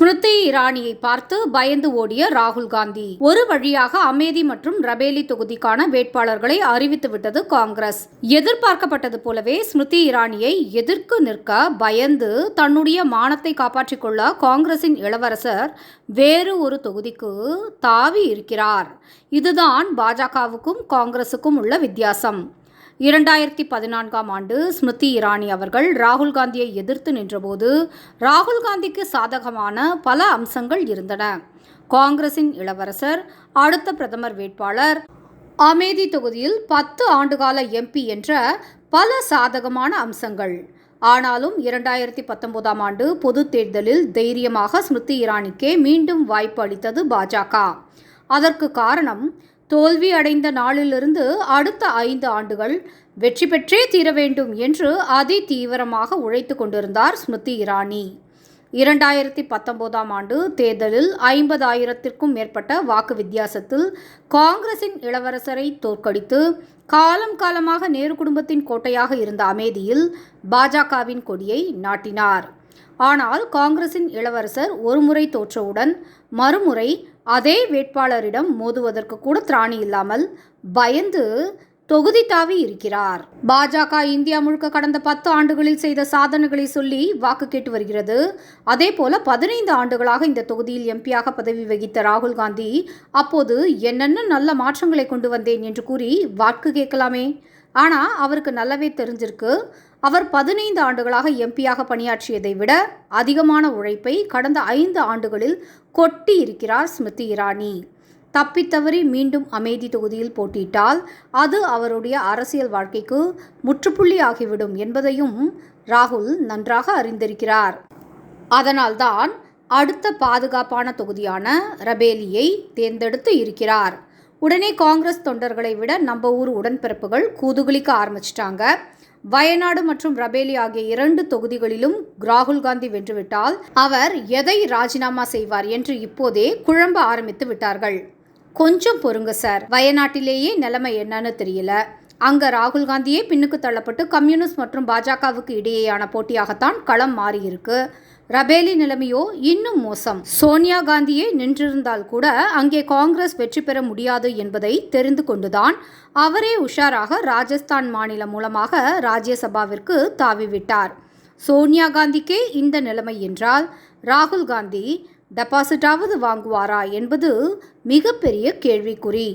ஸ்மிருதி இரானியை பார்த்து பயந்து ஓடிய ராகுல் காந்தி ஒரு வழியாக அமேதி மற்றும் ரபேலி தொகுதிக்கான வேட்பாளர்களை அறிவித்துவிட்டது காங்கிரஸ். எதிர்பார்க்கப்பட்டது போலவே ஸ்மிருதி இரானியை எதிர்த்து நிற்க பயந்து தன்னுடைய மானத்தை காப்பாற்றிக் கொள்ள காங்கிரசின் இளவரசர் வேறு ஒரு தொகுதிக்கு தாவி இருக்கிறார். இதுதான் பாஜகவுக்கும் காங்கிரசுக்கும் உள்ள வித்தியாசம். 2014ஆம் ஆண்டு ஸ்மிருதி இரானி அவர்கள் ராகுல் காந்தியை எதிர்த்து நின்றபோது ராகுல் காந்திக்கு சாதகமான பல அம்சங்கள் இருந்தன. காங்கிரசின் இளவரசர், அடுத்த பிரதமர் வேட்பாளர், அமேதி தொகுதியில் 10 ஆண்டுகால எம்பி என்ற பல சாதகமான அம்சங்கள். ஆனாலும் 2019ஆம் ஆண்டு பொதுத் தேர்தலில் தைரியமாக ஸ்மிருதி இரானிக்கே மீண்டும் வாய்ப்பு அளித்தது பாஜக. அதற்கு காரணம், தோல்வி அடைந்த நாளிலிருந்து அடுத்த 5 ஆண்டுகள் வெற்றி பெற்றே தீர வேண்டும் என்று அதி தீவிரமாக உழைத்து கொண்டிருந்தார் ஸ்மிருதி இரானி. 2019ஆம் ஆண்டு தேர்தலில் 50,000த்திற்கும் மேற்பட்ட வாக்கு வித்தியாசத்தில் காங்கிரசின் இளவரசரை தோற்கடித்து காலம் காலமாக நேரு குடும்பத்தின் கோட்டையாக இருந்த அமேதியில் பாஜகவின் கொடியை நாட்டினார். ஆனால் காங்கிரசின் இளவரசர் ஒருமுறை தோற்றவுடன் மறுமுறை அதே வேட்பாளரிடம் மோதுவதற்கு கூட திராணி இல்லாமல் பயந்து தொகுதி தாவி இருக்கிறார். பாஜக இந்தியா முழுக்க கடந்த 10 ஆண்டுகளில் செய்த சாதனைகளை சொல்லி வாக்கு கேட்டு வருகிறது. அதேபோல 15 ஆண்டுகளாக இந்த தொகுதியில் எம்பியாக பதவி வகித்த ராகுல் காந்தி அப்போது என்னென்ன நல்ல மாற்றங்களை கொண்டு வந்தேன் என்று கூறி வாக்கு கேட்கலாமே. ஆனால் அவருக்கு நல்லாவே தெரிஞ்சிருக்கு, அவர் 15 ஆண்டுகளாக எம்பியாக பணியாற்றியதை விட அதிகமான உழைப்பை கடந்த 5 ஆண்டுகளில் கொட்டி இருக்கிறார் ஸ்மிருதி இரானி. தப்பித்தவறி மீண்டும் அமேதி தொகுதியில் போட்டியிட்டால் அது அவருடைய அரசியல் வாழ்க்கைக்கு முற்றுப்புள்ளி ஆகிவிடும் என்பதையும் ராகுல் நன்றாக அறிந்திருக்கிறார். அதனால்தான் அடுத்த பாதுகாப்பான தொகுதியான ரபேலியை தேர்ந்தெடுத்து இருக்கிறார். உடனே காங்கிரஸ் தொண்டர்களை விட நம்ம ஊர் உடன்பிறப்புகள் கூதுகுலிக்க ஆரம்பிச்சிட்டாங்க. வயநாடு மற்றும் ரபேலி ஆகிய 2 தொகுதிகளிலும் ராகுல் காந்தி வென்றுவிட்டால் அவர் எதை ராஜினாமா செய்வார் என்று இப்போதே குழம்ப ஆரம்பித்து விட்டார்கள். கொஞ்சம் பொறுங்க சார், வயநாட்டிலேயே நிலைமை என்னன்னு தெரியல. அங்க ராகுல் காந்தியே பின்னுக்கு தள்ளப்பட்டு கம்யூனிஸ்ட் மற்றும் பாஜகவுக்கு இடையேயான போட்டியாகத்தான் களம் மாறியிருக்கு. ரபேலி நிலைமையோ இன்னும் மோசம். சோனியா காந்தியே நின்றிருந்தால் கூட அங்கே காங்கிரஸ் வெற்றி பெற முடியாது என்பதை தெரிந்து கொண்டுதான் அவரே உஷாராக ராஜஸ்தான் மாநிலம் மூலமாக ராஜ்யசபாவிற்கு தாவிவிட்டார். சோனியா காந்திக்கே இந்த நிலைமை என்றால் ராகுல் காந்தி டெபாசிட்டாவது வாங்குவாரா என்பது மிகப்பெரிய கேள்விக்குறி.